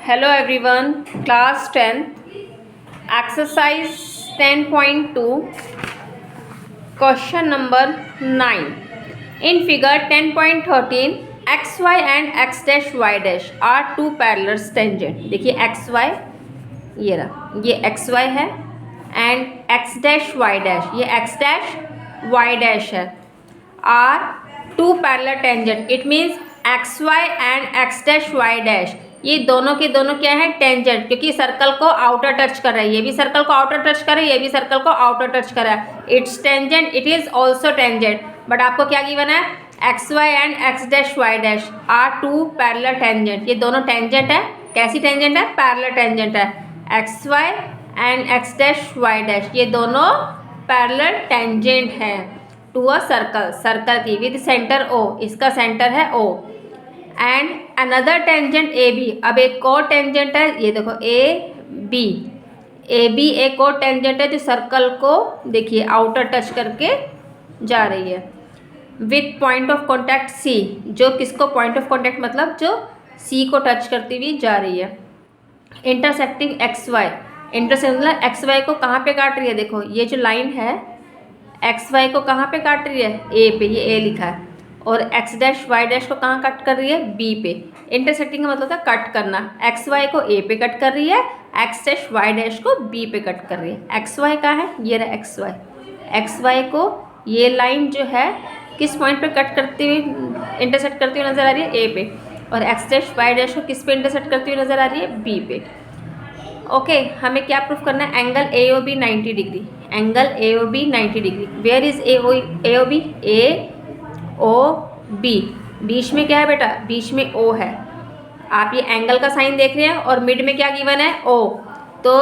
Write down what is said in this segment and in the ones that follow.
Hello everyone, class 10th, exercise 10.2, question number 9. In figure 10.13, xy and x dash y dash are two parallel tangent. देखिए xy ये रहा, ये xy है and x dash y dash ये x dash y dash है, are two parallel tangent. It means xy and x dash y dash ये दोनों के दोनों क्या है, टेंजेंट, क्योंकि सर्कल को आउटर टच कर रहा है, ये भी सर्कल को आउटर टच कर रहा है, ये भी सर्कल को आउटर टच कर रहा है. It's tangent, it is also tangent. But आपको क्या गिवन है, X Y and X dash Y dash are two parallel tangent. ये दोनों टेंजेंट है. कैसी टेंजेंट है, पैरेलल टेंजेंट है. X Y and X dash Y dash ये दोनों पैरेलल टेंजेंट है टू अ सर्कल, सर्कल की विद सेंटर ओ. इसका सेंटर है O. And another tangent A B. अब एक और टेंजेंट है, ये देखो ए बी. ए बी एक और टेंजेंट है जो सर्कल को देखिए आउटर टच करके जा रही है विथ पॉइंट ऑफ कॉन्टैक्ट सी. जो किसको पॉइंट ऑफ कॉन्टैक्ट मतलब जो सी को टच करती हुई जा रही है. Intersecting x y. इंटरसेक्ट मतलब एक्स वाई को कहाँ पे काट रही है, देखो ये जो लाइन है एक्स वाई को कहाँ पे काट रही है, ए पे, ये ए लिखा है. और एक्स डैश वाई डैश को कहाँ कट कर रही है, बी पे. इंटरसेक्टिंग का मतलब था कट करना. एक्स वाई को ए पे कट कर रही है, एक्स डैश वाई डैश को बी पे कट कर रही है. एक्स वाई कहाँ है, ये रहा एक्स वाई. एक्स वाई को ये लाइन जो है किस पॉइंट पे कट करती हुई इंटरसेक्ट करती हुई नज़र आ रही है, ए पे. और एक्स डैश वाई डैश को किस पे इंटरसेक्ट करती हुई नज़र आ रही है, बी पे. ओके हमें क्या प्रूफ करना है, angle A O B 90 degree. Angle A O B 90 degree. Where is A O B, A O B. बीच में क्या है बेटा, बीच में ओ है. आप ये एंगल का साइन देख रहे हैं और मिड में क्या गिवन है, ओ. तो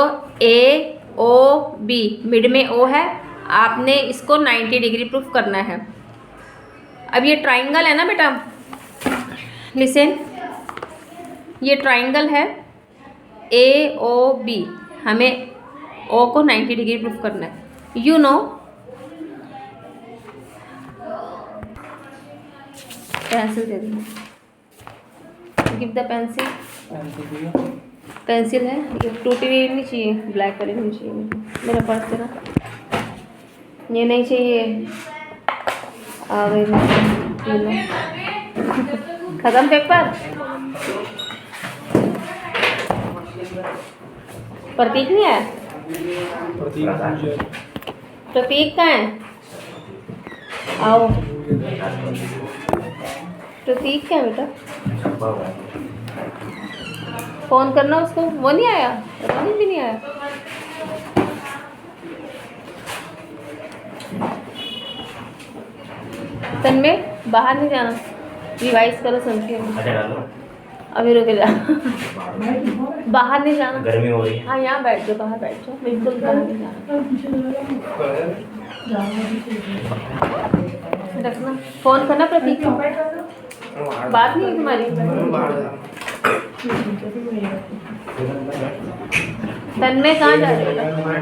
ए ओ बी मिड में ओ है. आपने इसको 90 डिग्री प्रूफ करना है. अब ये ट्राइंगल है ना बेटा, लिसन, ये ट्राइंगल है ए ओ बी. हमें ओ को 90 डिग्री प्रूफ करना है. You know pencil they the, give the pencil. Pencil है, ये टूटी हुई नहीं चाहिए, ब्लैक वाली नहीं चाहिए. मेरा पर्स है ना, ये नहीं चाहिए. आ गई खत्म पेपर. प्रतीक नहीं है, प्रतीक कहाँ है, आओ. प्रतीक क्या है बेटा, फोन करना उसको. वो नहीं आया, रतन भी नहीं आया. तन में बाहर नहीं जाना, रिवाइज करो समझिए. अभी रुक जा, बाहर नहीं जाना, गर्मी हो रही है. हाँ यहाँ बैठ जाओ, बाहर बैठ जाओ, बिल्कुल बाहर नहीं जाना. रखना, फोन करना प्रतीक को. बात नहीं है तुम्हारी. तन्मय कहाँ जा रहे हो,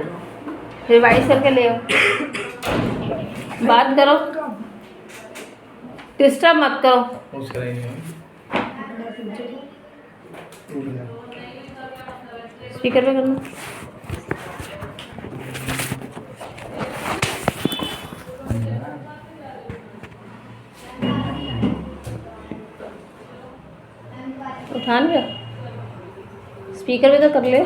रिवाइज करके ले आओ. बात करो, डिस्टर्ब मत करो. स्पीकर पे करना. उठान गया, स्पीकर पे तो कर ले.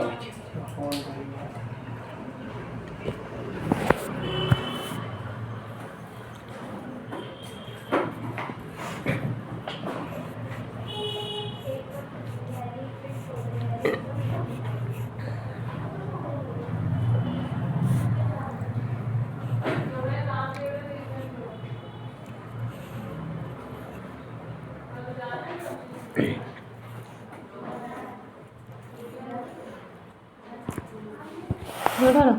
उठा लो.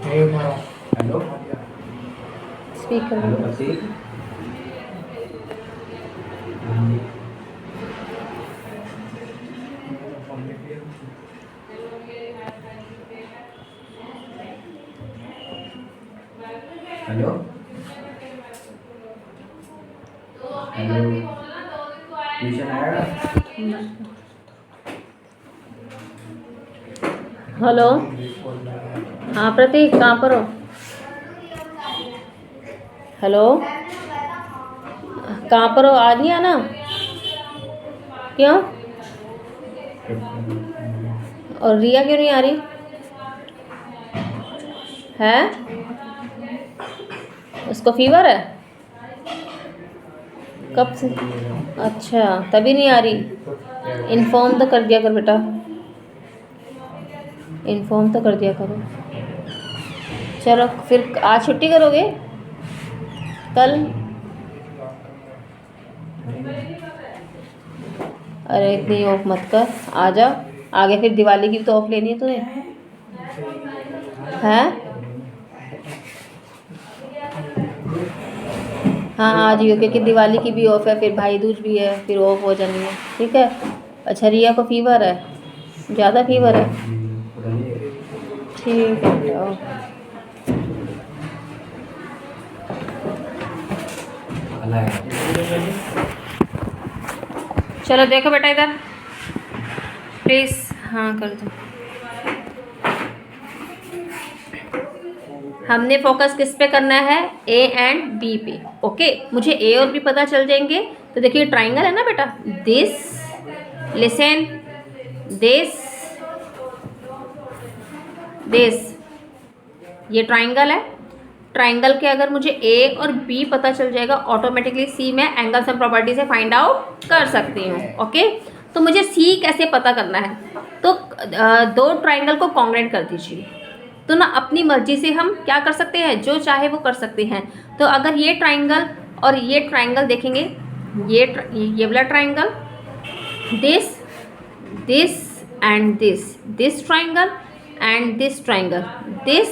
Hello, speaker hello, hello, tuition आएगा? हेलो। हाँ प्रतीक, कहाँ पर हो? हेलो, कहाँ पर हो? आज नहीं आना? क्यों? और रिया क्यों नहीं आ रही है? उसको फीवर है? कब से? अच्छा, तभी नहीं आ रही। इन्फॉर्म तो कर दिया कर बेटा, इन्फॉर्म तो कर दिया करो। चलो फिर आज छुट्टी करोगे? कल? अरे इतनी ऑफ मत कर, आ जा। आगे फिर दिवाली की भी तो ऑफ लेनी है तुम्हें, हैं? हाँ आ जाइयो, क्योंकि दिवाली की भी ऑफ है, फिर भाई दूज भी है, फिर ऑफ हो जानी है, ठीक है। अच्छा रिया को फीवर है, ज़्यादा फीवर है? ठीक है बेटा, चलो देखो बेटा इधर प्लीज़। हाँ कर दो। हमने फोकस किस पे करना है? ए एंड बी पे। ओके, मुझे ए और बी पता चल जाएंगे। तो देखिए ट्राइंगल है ना बेटा, दिस, लिसन, दिस, दिस, ये ट्राइंगल है। ट्राइंगल के अगर मुझे ए और बी पता चल जाएगा, ऑटोमेटिकली सी में एंगल्स एंड प्रॉपर्टी से फाइंड आउट कर सकती हूँ। ओके, तो मुझे सी कैसे पता करना है? तो दो ट्राइंगल को कॉन्ग्रेंट कर दीजिए। तो ना अपनी मर्जी से हम क्या कर सकते हैं, जो चाहे वो कर सकते हैं। तो अगर ये ट्राइंगल और ये ट्राइंगल देखेंगे, ये वाला triangle, this, this and this triangle and this triangle, this,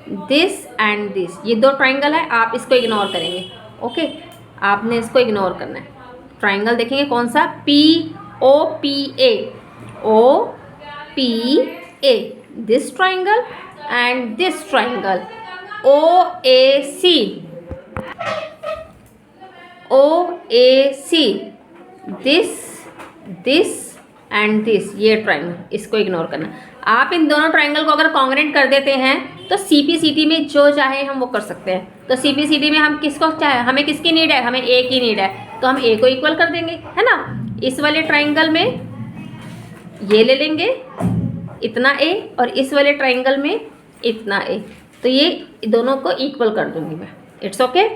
this and this, ये दो ट्राइंगल है। आप इसको इग्नोर करेंगे। ओके, आपने इसको इग्नोर करना है। ट्राइंगल देखेंगे कौन सा? P O P A, O P A, this triangle and this triangle, O A C, O A C, this, this and this, ये ट्राइंगल, इसको इग्नोर करना। आप इन दोनों ट्राइंगल को अगर कॉन्ग्रेंट कर देते हैं तो सीपीसीटी में जो चाहे हम वो कर सकते हैं। तो सीपीसीटी में हम किसको चाहे, हमें किसकी नीड है? हमें ए की नीड है, तो हम ए को इक्वल कर देंगे, है ना। इस वाले ट्राइंगल में ये ले लेंगे इतना ए, और इस वाले ट्राइंगल में इतना ए, तो ये दोनों को इक्वल कर दूंगी मैं। It's okay.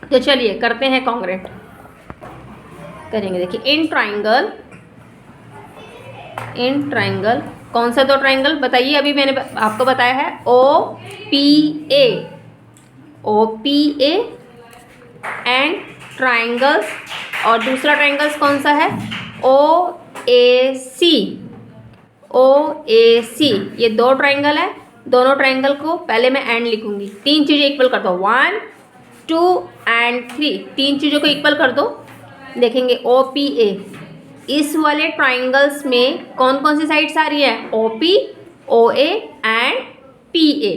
तो चलिए करते हैं कॉन्ग्रेंट, करेंगे। देखिए इन ट्राइंगल, इन ट्राइंगल कौन सा दो ट्राइंगल बताइए? अभी मैंने आपको बताया है O P A, O P A and triangles, और दूसरा ट्राइंगल्स कौन सा है? O A C, O A C, ये दो ट्राइंगल है। दोनों ट्राइंगल को पहले मैं एंड लिखूंगी, तीन चीज़ें इक्वल कर दो, 1 2 एंड 3, तीन चीज़ों को इक्वल कर दो। देखेंगे ओ पी ए, इस वाले ट्राइंगल्स में कौन कौन सी साइड्स आ रही है? O P, O A and P A.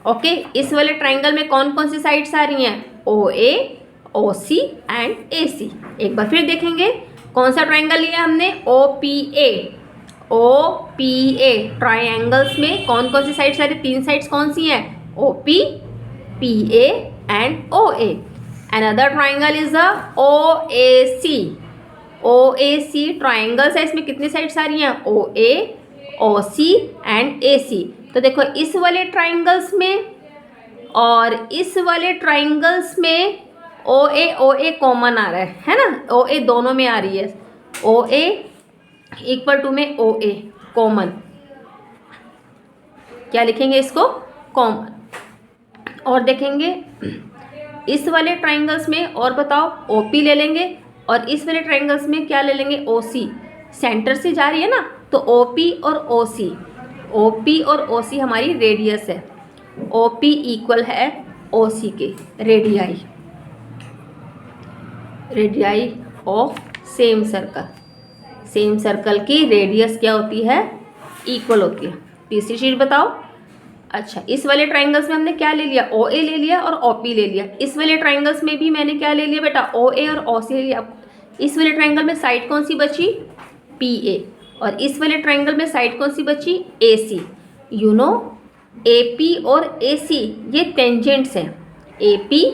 Okay, इस वाले ट्राइंगल में कौन कौन सी साइड्स आ रही हैं? O A, O C and A C. एक बार फिर देखेंगे कौन सा ट्राइंगल लिया हमने? O P A, O P A triangles में कौन कौन सी साइड्स आ रही है? तीन साइड्स कौन सी हैं? O P, P A and O A. Another triangle is the O A C, O A C triangles है, इसमें कितनी साइड्स आ रही हैं? O A, O C and A C. तो देखो इस वाले ट्राइंगल्स में और इस वाले ट्राइंगल्स में ओ ए कॉमन आ रहा है ना, ओ ए दोनों में आ रही है, ओ ए इक्वल टू में ओ ए कॉमन, क्या लिखेंगे इसको? कॉमन। और देखेंगे इस वाले ट्राइंगल्स में, और बताओ, ओ पी ले लेंगे, और इस वाले ट्राइंगल्स में क्या ले लेंगे? ओ सी, सेंटर से जा रही है ना, तो ओ पी और ओ सी, ओ पी और ओ सी हमारी रेडियस है। ओ पी इक्वल है ओ सी के radii, radii of same circle. Same circle की रेडियस क्या होती है? इक्वल होती है। तीसरी चीज़ बताओ, अच्छा, इस वाले ट्राइंगल्स में हमने क्या ले लिया, ओ ए ले लिया और ओ पी ले लिया। इस वाले ट्राइंगल्स में भी मैंने क्या ले लिया बेटा, ओ ए और ओ सी ले लिया। इस वाले ट्राइंगल में साइड कौन सी बची, पी ए, और इस वाले ट्राइंगल में साइड कौन सी बची, ए सी। यू नो ए पी और ए सी ये टेंजेंट्स हैं। A P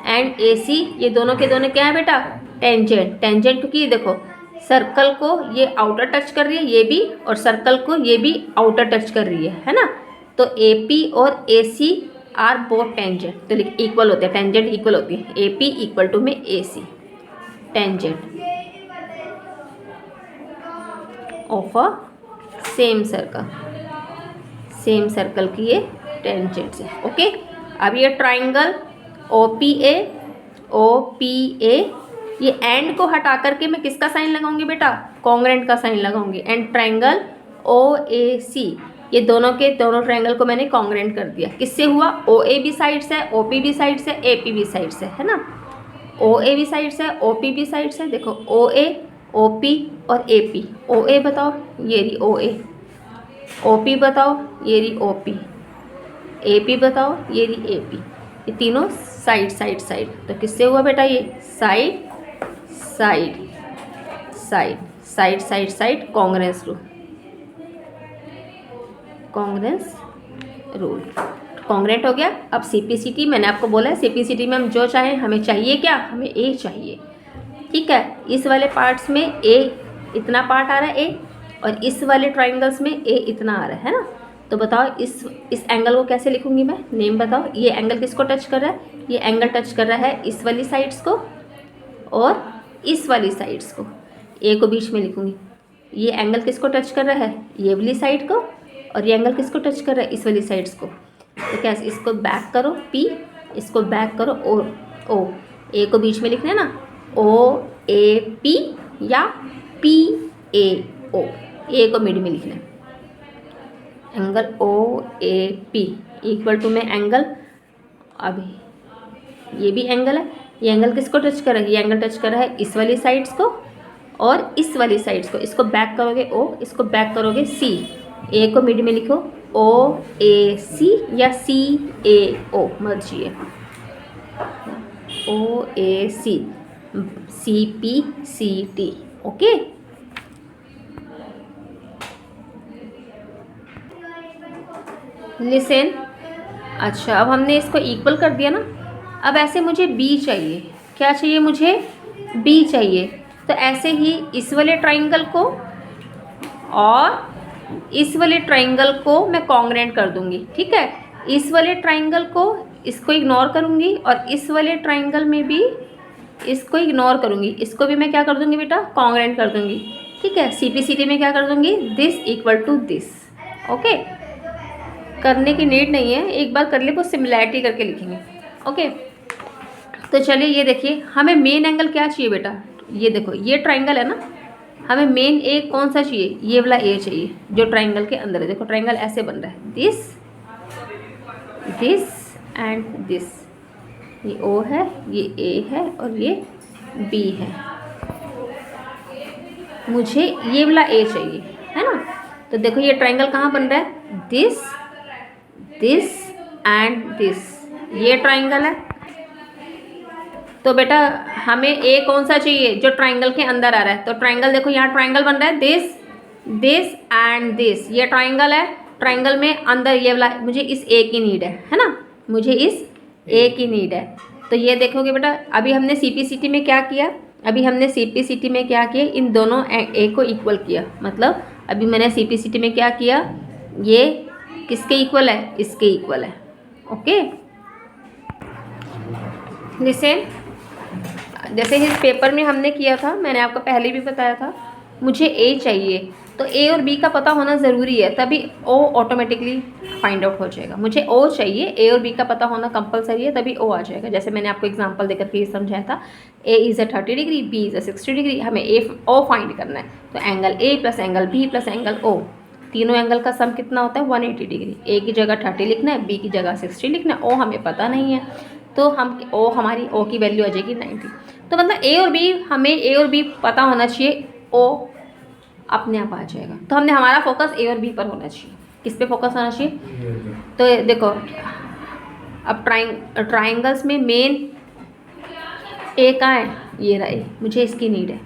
and A C ये दोनों के दोनों क्या है बेटा, टेंजेंट। टेंजेंट क्योंकि देखो सर्कल को ये आउटर टच कर रही है ये भी, और सर्कल को ये भी आउटर टच कर रही है ना। तो ए पी और ए सी आर बोथ टेंजेंट, तो इक्वल होते हैं, टेंजेंट इक्वल होती है। ए पी इक्वल टू में A C, tangent of a same circle, same circle की ये टेंजेंट्स है। ओके, अब ये ट्राइंगल ओ पी ए, ये एंड को हटा करके मैं किसका साइन लगाऊंगी बेटा, कॉन्ग्रेंट का साइन लगाऊंगी। And triangle O A C ये दोनों के दोनों ट्राइंगल को मैंने कॉन्ग्रेंट कर दिया। किससे हुआ, ओ ए बी साइड से, ओ पी बी साइड से, ए पी बी साइड से, है ना। ओ ए बी साइड से, ओ पी बी साइड से, देखो ओ ए, ओ पी और ए पी। ओ ए बताओ ये रही ओ ए, ओ पी बताओ ये रही ओ पी, ए पी बताओ ये रही ए पी। ये तीनों साइड साइड साइड, तो किससे हुआ बेटा ये, side side side side side side congruence rule, congruence rule congruent हो गया। अब सीपीसीटी मैंने आपको बोला है, सीपीसीटी में हम जो चाहें, हमें चाहिए क्या, हमें ए चाहिए। ठीक है, इस वाले पार्ट्स में ए इतना पार्ट आ रहा है ए, और इस वाले ट्राइंगल्स में ए इतना आ रहा है ना। तो बताओ इस एंगल को कैसे लिखूंगी मैं, नेम बताओ। ये एंगल किसको टच कर रहा है, ये एंगल टच कर रहा है इस वाली साइड्स को और इस वाली साइड्स को, ए को बीच में लिखूंगी। ये एंगल किसको टच कर रहा है, ये वाली साइड को, और ये एंगल किसको टच कर रहा है, इस वाली साइड्स को। तो कैसे, इसको बैक करो पी, इसको बैक करो ओ, ए को बीच में लिखना है ना, ओ ए पी या पी ए ओ, ए को मिड में लिखना है। Angle O A P equal to में एंगल, अभी ये भी एंगल है, ये एंगल किसको टच कर रहा है, ये एंगल टच कर रहा है इस वाली साइड्स को और इस वाली साइड्स को। इसको बैक करोगे ओ, इसको बैक करोगे सी, ए को मिड में लिखो ओ ए सी या सी ए ओ, मर्जी है, O A C, C P C T. Okay, listen. अच्छा, अब हमने इसको इक्वल कर दिया ना। अब ऐसे मुझे बी चाहिए, क्या चाहिए मुझे, बी चाहिए। तो ऐसे ही इस वाले ट्राइंगल को और इस वाले ट्राइंगल को मैं कॉन्ग्रेंट कर दूंगी। ठीक है, इस वाले ट्राइंगल को इसको इग्नोर करूंगी और इस वाले ट्राइंगल में भी इसको इग्नोर करूंगी। इसको भी मैं क्या कर दूंगी बेटा, कॉन्ग्रेंट कर दूंगी। ठीक है, सीपीसीटी में क्या कर दूंगी, this equal to this. Okay, करने की नीड नहीं है, एक बार कर ले वो सिमिलैरिटी करके लिखेंगे। ओके, तो चलिए ये देखिए, हमें मेन एंगल क्या चाहिए बेटा, ये देखो ये ट्राइंगल है ना, हमें मेन ए कौन सा चाहिए, ये वाला ए चाहिए जो ट्राइंगल के अंदर है। देखो ट्राइंगल ऐसे बन रहा है, दिस दिस एंड दिस, ये ओ है, ये ए है और ये बी है। मुझे ये वाला ए चाहिए, है ना। तो देखो ये ट्राइंगल कहाँ बन रहा है, दिस दिस एंड दिस, ये ट्राइंगल है। तो बेटा हमें ए कौन सा चाहिए, जो ट्राइंगल के अंदर आ रहा है। तो ट्राइंगल देखो यहाँ ट्राइंगल बन रहा है, दिस दिस एंड दिस, ये ट्राइंगल है। ट्राइंगल में अंदर ये वाला, मुझे इस ए की नीड है ना, मुझे इस ए की नीड है। तो ये देखोगे बेटा, अभी हमने सीपीसीटी में क्या किया, अभी हमने सीपीसीटी में क्या किया, इन दोनों ए को इक्वल किया। मतलब अभी मैंने सीपीसीटी में क्या किया, ये किसके इक्वल है, इसके इक्वल है। Okay, listen. जैसे इस पेपर में हमने किया था, मैंने आपको पहले भी बताया था, मुझे ए चाहिए तो ए और बी का पता होना ज़रूरी है, तभी ओ ऑटोमेटिकली फाइंड आउट हो जाएगा। मुझे ओ चाहिए, ए और बी का पता होना कंपलसरी है, तभी ओ आ जाएगा। जैसे मैंने आपको एग्जांपल देकर के ये समझाया था, A is a 30 degree, B is a 60 degree, हमें ओ फाइंड करना है। तो angle A plus angle B plus angle O, तीनों एंगल का सम कितना होता है, 180 डिग्री। ए की जगह 30 लिखना है, बी की जगह 60 लिखना है। ओ हमें पता नहीं है, तो हम हमारी ओ की वैल्यू आ जाएगी 90। तो मतलब ए और बी, हमें ए और बी पता होना चाहिए, ओ अपने आप आ जाएगा। तो हमने हमारा फोकस ए और बी पर होना चाहिए। किस पे फोकस होना चाहिए? ये जो तो देखो अब ट्राइंगल्स में मेन ए कहाँ है? ये रहा ए, मुझे इसकी नीड है।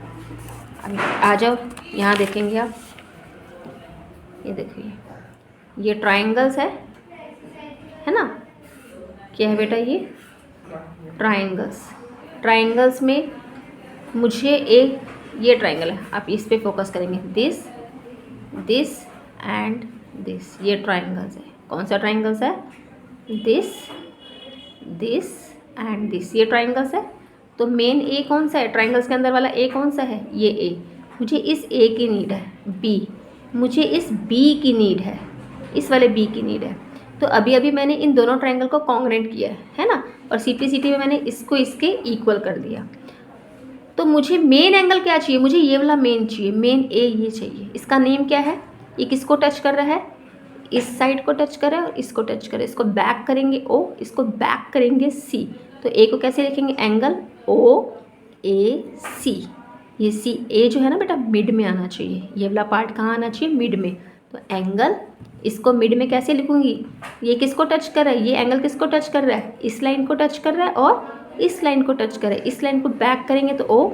अब आ जाओ यहाँ देखेंगे आप, ये देखिए ये ट्राइंगल्स है ना? क्या है बेटा ये? ट्राइंगल्स में मुझे एक ये ट्राइंगल है, आप इस पे फोकस करेंगे, दिस एंड दिस, ये ट्राइंगल्स है। कौन सा ट्राइंगल्स है? दिस एंड दिस, ये ट्राइंगल्स है। तो मेन ए कौन सा है? ट्राइंगल्स के अंदर वाला ए कौन सा है? ये ए। मुझे इस ए की नीड है। बी, मुझे इस बी की नीड है, इस वाले बी की नीड है। तो अभी अभी मैंने इन दोनों ट्राइंगल को कॉन्ग्रेंट किया है ना, और सीपीसीटी में मैंने इसको इसके इक्वल कर दिया। तो मुझे मेन एंगल क्या चाहिए? मुझे ये वाला मेन चाहिए, मेन ए ये चाहिए। इसका नेम क्या है? ये किसको टच कर रहा है? इस साइड को टच कर रहा है और इसको टच कर रहा है। इसको बैक करेंगे ओ, इसको बैक करेंगे सी। तो ए को कैसे लिखेंगे? Angle O A C. ये सी ए जो है ना बेटा मिड में आना चाहिए, ये वाला पार्ट कहाँ आना चाहिए? मिड में। तो एंगल इसको मिड में कैसे लिखूंगी? ये किसको टच कर रहा है? ये एंगल किसको टच कर रहा है? इस लाइन को टच कर रहा है और इस लाइन को टच कर रहा है। इस लाइन को बैक करेंगे तो ओ,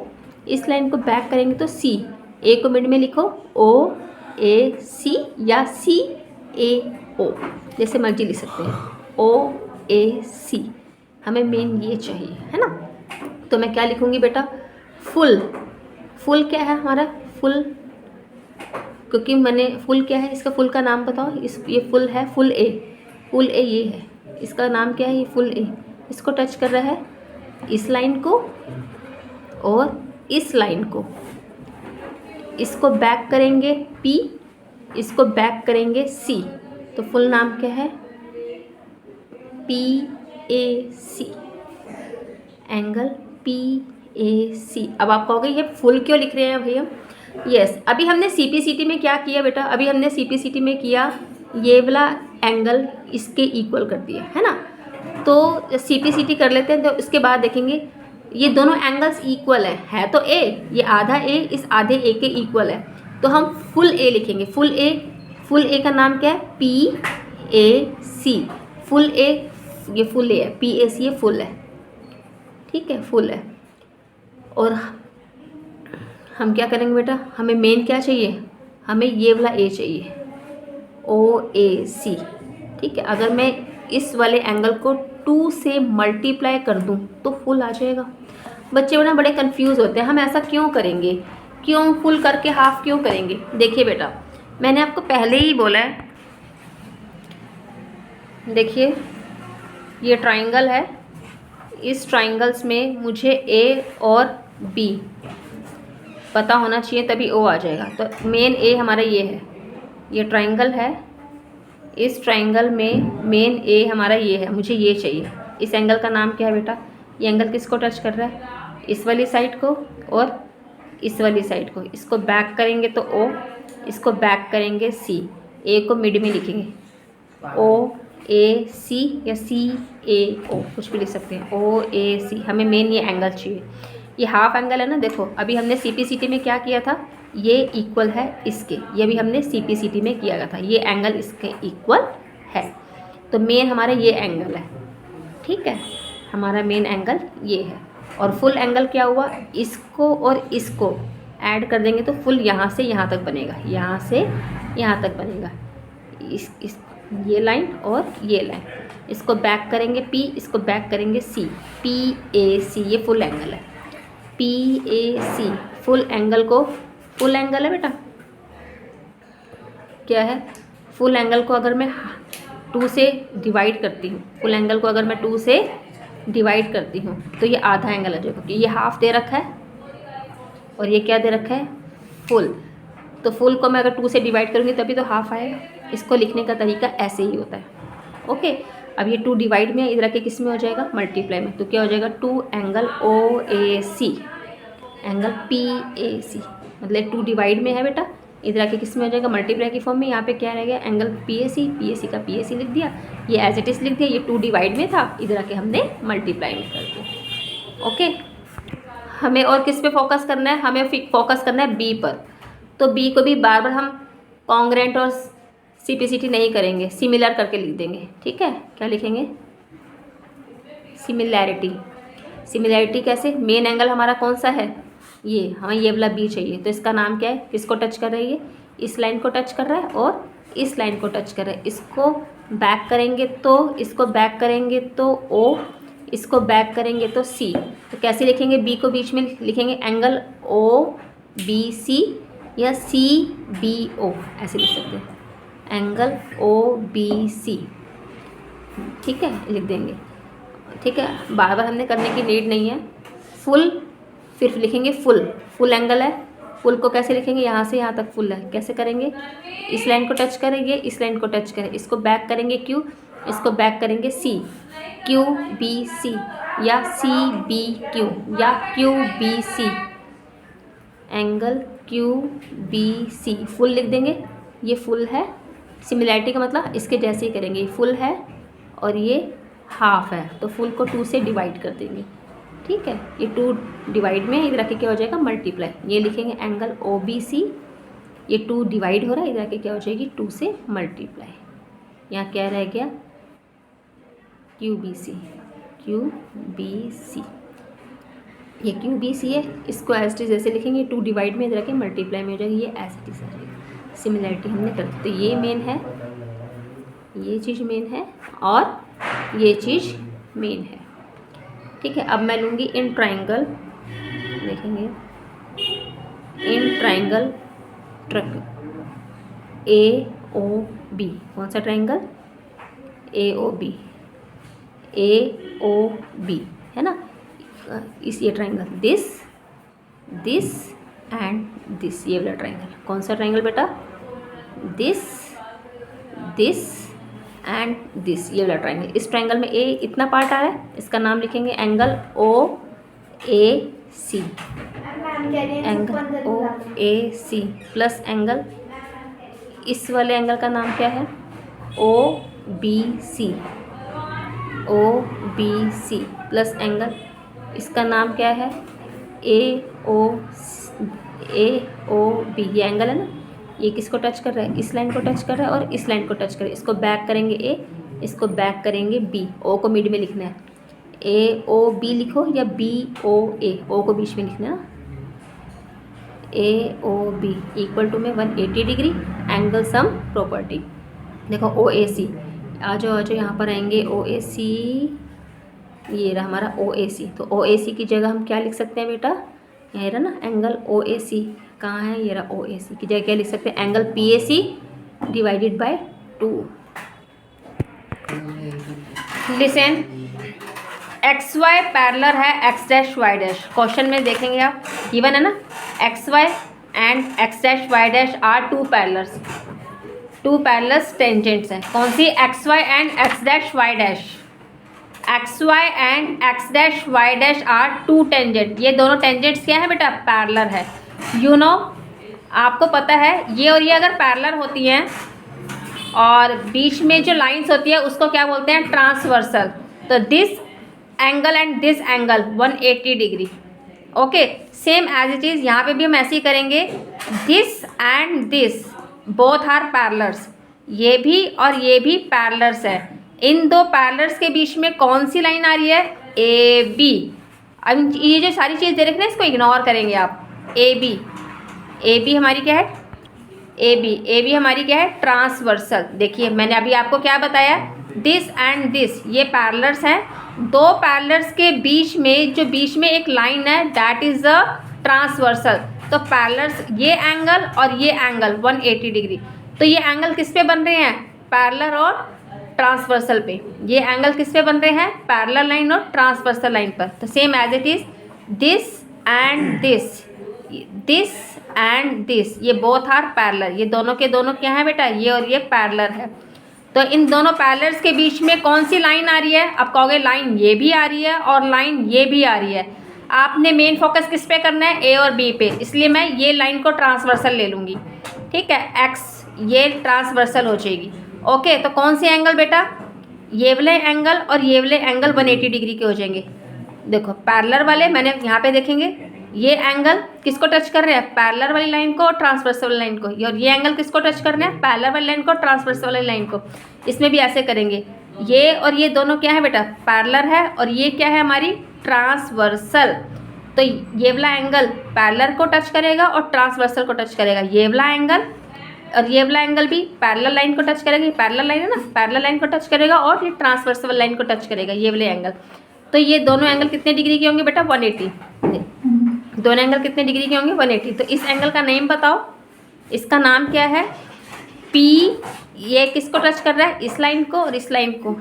इस लाइन को बैक करेंगे तो सी। ए को मिड में लिखो ओ ए सी या सी ए ओ, जैसे मर्जी लिख सकते हैं, ओ ए सी। हमें मेन ये चाहिए है ना। तो मैं क्या लिखूंगी बेटा? फुल क्या है हमारा? फुल, क्योंकि मैंने फुल क्या है, इसका फुल का नाम बताओ। ये फुल है, फुल ए ये है, इसका नाम क्या है? ये फुल ए। इसको टच कर रहा है इस लाइन को और इस लाइन को। इसको बैक करेंगे पी, इसको बैक करेंगे सी। तो फुल नाम क्या है? P A C, angle P A C. अब आप कहोगे ये फुल क्यों लिख रहे हैं भैया? यस, अभी हमने सीपीसीटी में क्या किया बेटा? अभी हमने सीपीसीटी में किया ये वाला एंगल इसके इक्वल कर दिया है ना। तो सीपीसीटी कर लेते हैं, तो इसके बाद देखेंगे ये दोनों एंगल्स इक्वल है तो ए, ये आधा ए इस आधे ए के इक्वल है। तो हम फुल ए लिखेंगे। फुल ए का नाम क्या है? P A C. फुल ए, ये फुल ए है, पी ए सी ये फुल है, ठीक है, फुल है। और हम क्या करेंगे बेटा? हमें मेन क्या चाहिए? हमें ये वाला ए चाहिए, ओ ए सी, ठीक है। अगर मैं इस वाले एंगल को 2 से मल्टीप्लाई कर दूं तो फुल आ जाएगा। बच्चे ना बड़े कंफ्यूज होते हैं, हम ऐसा क्यों करेंगे? क्यों फुल करके हाफ क्यों करेंगे? देखिए बेटा, मैंने आपको पहले ही बोला है, देखिए ये ट्राइंगल है, इस ट्राइंगल्स में मुझे ए और बी पता होना चाहिए तभी ओ आ जाएगा। तो मेन ए हमारा ये है, ये ट्राइंगल है, इस ट्राइंगल में मेन ए हमारा ये है, मुझे ये चाहिए। इस एंगल का नाम क्या है बेटा? ये एंगल किसको टच कर रहा है? इस वाली साइड को और इस वाली साइड को। इसको बैक करेंगे तो ओ, इसको बैक करेंगे सी। ए को मिड में लिखेंगे, ओ ए सी या सी ए ओ, कुछ भी लिख सकते हैं, ओ ए सी। हमें मेन ये एंगल चाहिए। ये हाफ एंगल है ना, देखो अभी हमने सीपीसीटी में क्या किया था? ये इक्वल है इसके, ये भी हमने सीपीसीटी में किया था, ये एंगल इसके इक्वल है। तो मेन हमारा ये एंगल है, ठीक है, हमारा मेन एंगल ये है। और फुल एंगल क्या हुआ? इसको और इसको ऐड कर देंगे तो फुल यहाँ से यहाँ तक बनेगा, यहाँ से यहाँ तक बनेगा। इस ये लाइन और ये लाइन, इसको बैक करेंगे पी, इसको बैक करेंगे सी, पी ए सी, ये फुल एंगल है, P A C. Full angle को, फुल एंगल है बेटा, क्या है? फुल एंगल को अगर मैं 2 से डिवाइड करती हूँ, फुल एंगल को अगर मैं 2 से डिवाइड करती हूँ तो ये आधा एंगल आ जाएगा, क्योंकि ये हाफ दे रखा है और ये क्या दे रखा है? फुल। तो फुल को मैं अगर 2 से डिवाइड करूँगी तभी तो हाफ आएगा। इसको लिखने का तरीका ऐसे ही होता है, ओके। अब ये 2 डिवाइड में, इधर के किस में हो जाएगा? मल्टीप्लाई में। तो क्या हो जाएगा? 2 angle O A C, angle P A C, मतलब 2 डिवाइड में है बेटा, इधर आके किस में हो जाएगा? मल्टीप्लाई की फॉर्म में। यहाँ पे क्या रहेगा? एंगल पी ए सी का पी ए सी लिख दिया, ये एज इट इज़ लिख दिया। ये 2 डिवाइड में था, इधर आके हमने मल्टीप्लाई में कर दिया, ओके। हमें और किस पे फोकस करना है? हमें फोकस करना है बी पर। तो बी को भी बार बार हम कॉन्ग्रेंट और सिम्प्लिसिटी नहीं करेंगे, सिमिलर करके लिख देंगे। ठीक है, क्या लिखेंगे? सिमिलैरिटी। सिमिलैरिटी कैसे? मेन एंगल हमारा कौन सा है? ये, हमें ये वाला बी चाहिए, तो इसका नाम क्या है? किसको टच कर रही है? इस लाइन को टच कर रहा है और इस लाइन को टच कर रहा है। इसको बैक करेंगे तो, इसको बैक करेंगे तो ओ, इसको बैक करेंगे तो सी। तो कैसे लिखेंगे? बी को बीच में लिखेंगे एंगल ओ बी सी या सी बी ओ, ऐसे लिख सकते हैं, एंगल ओ बी सी। ठीक है, लिख देंगे। ठीक है, बार बार हमने करने की नीड नहीं है। फुल, फिर लिखेंगे फुल, फुल एंगल है। फुल को कैसे लिखेंगे? यहाँ से यहाँ तक फुल है, कैसे करेंगे? इस लाइन को टच करेंगे, इस लाइन को टच करें, इसको बैक करेंगे क्यू, इसको बैक करेंगे सी, क्यू बी सी या सी बी क्यू या Q B C, angle Q B C. Full लिख देंगे, ये फुल है। सिमिलैरिटी का मतलब इसके जैसे ही करेंगे, ये फुल है और ये हाफ है, तो फुल को 2 से डिवाइड कर देंगे। ठीक है, ये 2 डिवाइड में इधर आके क्या हो जाएगा? मल्टीप्लाई। ये लिखेंगे एंगल ओ बी सी, ये 2 डिवाइड हो रहा है, इधर आके क्या हो जाएगी? 2 से मल्टीप्लाई। यहाँ क्या रह गया? Q B C, Q B C, ये क्यू बी सी है। इसको एज इट इज ऐसे लिखेंगे, 2 डिवाइड में इधर आके मल्टीप्लाई में हो जाएगी, ये एज इट इज आ जाएगा। सिमिलैरिटी हमने कर दी। तो ये मेन है, ये चीज़ मेन है और ये चीज़ मेन है। ठीक है, अब मैं लूँगी इन ट्राइंगल, देखेंगे इन ट्राइंगल ट्रक ए ओ बी। कौन सा triangle? A O B, A O B है ना। इस ये triangle this, this and this, ये वाला ट्राइंगल। कौन सा ट्राइंगल बेटा? दिस, दिस एंड दिस, ये वाला ट्राइंगल। इस ट्राइंगल में ए इतना पार्ट आ रहा है, इसका नाम लिखेंगे angle O A C, angle O A C plus angle, इस वाले एंगल का नाम क्या है? O B C, O B C plus angle, इसका नाम क्या है? ए ओ बी। ये एंगल है ना, ये किसको टच कर रहा है? इस लाइन को टच कर रहा है और इस लाइन को टच कर रहा है। इसको बैक करेंगे ए, इसको बैक करेंगे बी, ओ को मिड में लिखना है। ए ओ बी लिखो या बी ओ ए, ओ को बीच में लिखना है ना। ए ओ बी इक्वल टू में 180 डिग्री, एंगल सम प्रॉपर्टी। देखो ओ ए सी, आ जाओ यहाँ पर आएंगे ओ ए सी, ये रहा हमारा ओ ए सी। तो ओ ए सी की जगह हम क्या लिख सकते हैं बेटा? ये रहा ना एंगल ओ ए सी, कहाँ है? ये रहा ओ ए सी की जगह क्या लिख सकते हैं? Angle P A C divided by 2। Listen, X Y parallel है X dash Y dash. Question में देखेंगे आप, गिवन है ना, X Y and X dash Y dash are two parallels tangents हैं। कौन सी? X Y and X dash Y dash. X Y and X dash Y dash are 2 tangent. ये दोनों टेंजेंट्स क्या है बेटा? पैरेलल है। यू नो, आपको पता है ये और ये अगर पैरेलल होती हैं और बीच में जो लाइंस होती है उसको क्या बोलते हैं? ट्रांसवर्सल। तो this angle and this angle 180 degree. Okay, same as it is यहाँ पे भी हम ऐसे ही करेंगे। This and this both are parallels, ये भी और ये भी पैरेलल्स है। इन दो पैरेलल्स के बीच में कौन सी लाइन आ रही है? A B. अब ये जो सारी चीज़ दे रखे ना, इसको इग्नोर करेंगे आप। ए बी हमारी क्या है? ए बी हमारी क्या है? ट्रांसवर्सल। देखिए मैंने अभी आपको क्या बताया, दिस एंड दिस ये पैरेलल्स हैं। दो पैरेलल्स के बीच में जो बीच में एक लाइन है दैट इज़ द ट्रांसवर्सल। तो पैरेलल्स, ये एंगल और ये एंगल 180 डिग्री। तो ये एंगल किस पे बन रहे हैं? पैरेलल और ट्रांसवर्सल पे। ये एंगल किस पे बन रहे हैं? पैरेलल लाइन और ट्रांसवर्सल लाइन पर। तो same as it is this and this, this and this, ये बोथ आर पैरेलल। ये दोनों के दोनों क्या है बेटा? ये और ये पैरेलल है। तो इन दोनों पैरेलल्स के बीच में कौन सी लाइन आ रही है? आप कहोगे लाइन ये भी आ रही है और लाइन ये भी आ रही है। आपने मेन फोकस किस पे करना है? ए और बी पे, इसलिए मैं ये लाइन को ट्रांसवर्सल ले लूँगी। ठीक है, एक्स ये ट्रांसवर्सल हो जाएगी। ओके, तो कौन सी एंगल बेटा? ये वाले एंगल और ये वाले एंगल 180 डिग्री के हो जाएंगे। देखो पैरेलल वाले मैंने यहाँ पे देखेंगे ये एंगल किसको टच कर रहे हैं, पैरेलल वाली लाइन को और ट्रांसवर्सल वाली लाइन को, और ये एंगल किसको टच करना है, पैरेलल वाली लाइन को और ट्रांसवर्सल वाली लाइन को। इसमें भी ऐसे करेंगे, ये और ये दोनों क्या है बेटा, पैरेलल है, और ये क्या है हमारी ट्रांसवर्सल। तो ये वाला एंगल पैरेलल को टच करेगा और ट्रांसवर्सल को टच करेगा, ये वाला एंगल, और ये वाला एंगल भी पैरेलल लाइन को टच करेगा, ये पैरेलल लाइन है ना, पैरेलल लाइन को टच करेगा और ये ट्रांसवर्सल लाइन को टच करेगा, ये वाले एंगल। तो ये दोनों एंगल कितने डिग्री के होंगे बेटा, 180। दोनों एंगल कितने डिग्री के होंगे, 180। तो इस एंगल का नेम बताओ, इसका नाम क्या है, P। ये किसको टच कर रहा है, इस लाइन को और इस लाइन को,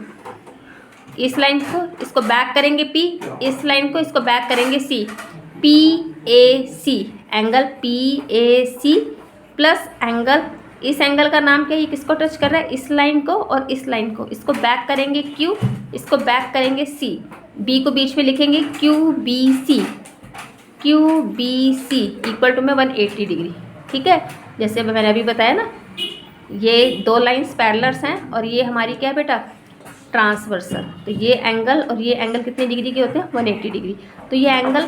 इस लाइन को, इसको बैक करेंगे P, इस लाइन को, इसको बैक करेंगे C, PAC, angle PAC plus angle, इस एंगल का नाम क्या है, ये किसको टच कर रहा है, इस लाइन को और इस लाइन को, इसको बैक करेंगे Q, इसको बैक करेंगे C, B को बीच में लिखेंगे QBC, QBC इक्वल टू में 180 डिग्री। ठीक है, जैसे मैंने अभी बताया ना, ये दो लाइंस पैरेलल्स हैं और ये हमारी क्या है बेटा, ट्रांसवर्सल। तो ये एंगल और ये एंगल कितने डिग्री के होते हैं, 180 डिग्री। तो ये एंगल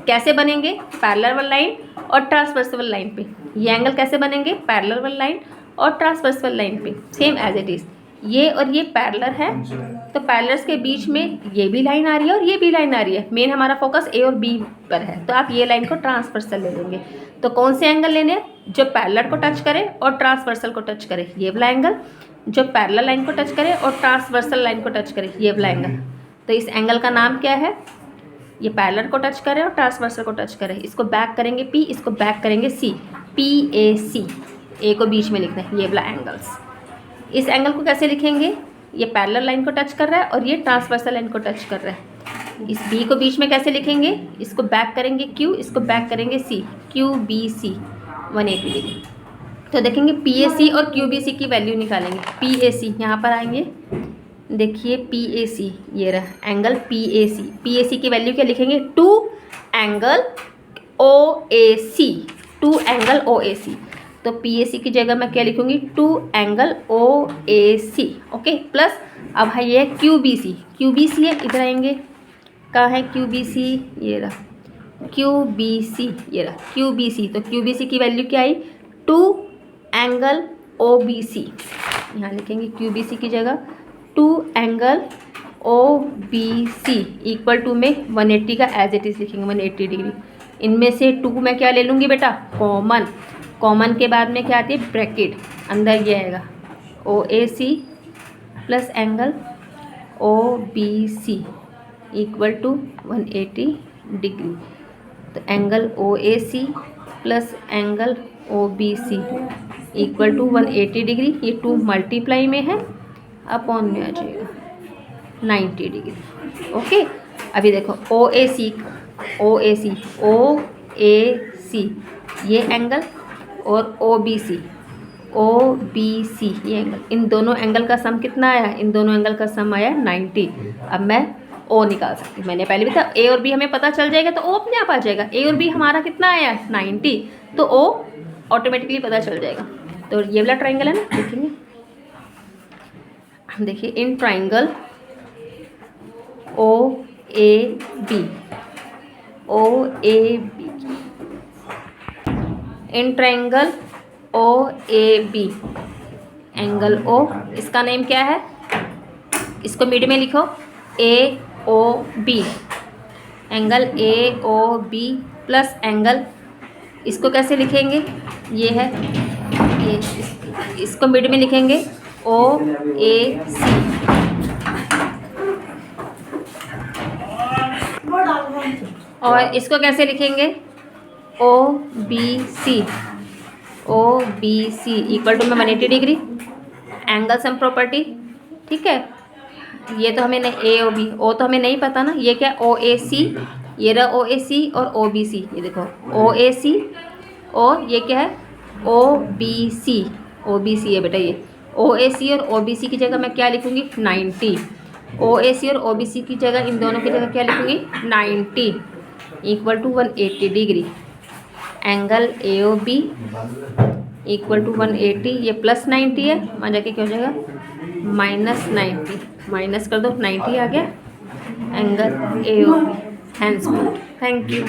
कैसे बनेंगे, पैरेलल वाली लाइन और ट्रांसवर्सल लाइन पे। ये एंगल कैसे बनेंगे, पैरेलल वाली लाइन और ट्रांसवर्सल लाइन पे, सेम एज इट इज़। ये और ये पैरेलल है, तो पैरेलल्स के बीच में ये भी लाइन आ रही है और ये भी लाइन आ रही है। मेन हमारा फोकस ए और बी पर है, तो आप ये लाइन को ट्रांसवर्सल ले लेंगे। तो कौन से एंगल लेने हैं, जो पैरेलल को टच करे और ट्रांसवर्सल को टच करे, ये वाला एंगल, जो पैरेलल लाइन को टच करे और ट्रांसवर्सल लाइन को टच करे, ये वाला एंगल। तो इस एंगल का नाम क्या है, ये पैरेलल को टच करे और ट्रांसवर्सल को टच करे, इसको बैक करेंगे P, इसको बैक करेंगे C, PAC, ए को बीच में लिखना है, ये वाला एंगल्स। इस एंगल को कैसे लिखेंगे, ये पैरेलल लाइन को टच कर रहा है और ये ट्रांसवर्सल लाइन को टच कर रहा है। इस B को बीच में कैसे लिखेंगे, इसको बैक करेंगे Q, इसको बैक करेंगे C, QBC 180 डिग्री। तो देखेंगे PAC और QBC की वैल्यू निकालेंगे। PAC यहाँ पर आएंगे, देखिए PAC, ये रहा एंगल PAC। PAC की वैल्यू क्या लिखेंगे, 2 एंगल OAC, 2 एंगल OAC। तो PAC की जगह मैं क्या लिखूँगी, 2 एंगल OAC, ओके। प्लस अब है ये QBC, QBC है, इधर आएंगे, कहाँ है QBC, ये रहा QBC, ये रहा QBC। तो QBC की वैल्यू क्या आई, 2 एंगल OBC, यहाँ लिखेंगे QBC की जगह 2 एंगल OBC इक्वल टू में 180 का एज इट इज़ लिखेंगे, 180 डिग्री। इनमें से 2 मैं क्या ले लूँगी बेटा, कॉमन। कॉमन के बाद में क्या आती है, ब्रैकेट, अंदर ये आएगा OAC plus angle OBC equal to 180 degree. तो angle OAC plus angle OBC equal to 180 degree. ये 2 मल्टीप्लाई में है, अपॉन में आ जाएगा 90 डिग्री, ओके। अभी देखो OAC ये एंगल और OBC ये एंगल, इन दोनों एंगल का सम कितना आया, इन दोनों एंगल का सम आया 90। अब मैं O निकाल सकती हूँ, मैंने पहले भी था, A और B हमें पता चल जाएगा तो O अपने आप आ जाएगा। A और B हमारा कितना आया, 90, तो O ऑटोमेटिकली पता चल जाएगा। तो ये वाला ट्राइंगल है ना, देखेंगे, देखिए in triangle OAB, in triangle OAB, angle O, इसका नेम क्या है, इसको मिड में लिखो AOB, angle AOB plus angle, इसको कैसे लिखेंगे, ये है ये, इसको मिड में लिखेंगे OAC, और इसको कैसे लिखेंगे OBC इक्वल टू में 180 डिग्री। एंगल सम प्रॉपर्टी, ठीक है। ये तो हमें नहीं, AOB, O तो हमें नहीं पता ना, ये क्या OAC, ये रहा OAC और OBC, ये देखो OAC और ये क्या है OBC है बेटा। ये OAC और OBC की जगह मैं क्या लिखूँगी, 90। OAC और OBC की जगह, इन दोनों की जगह क्या लिखूँगी, 90 equal to 180 degree. Angle AOB equal to 180, ये प्लस 90 है, वहाँ जाके क्या हो जाएगा, माइनस 90, माइनस कर दो, 90 आ गया angle AOB। Hands, thank you.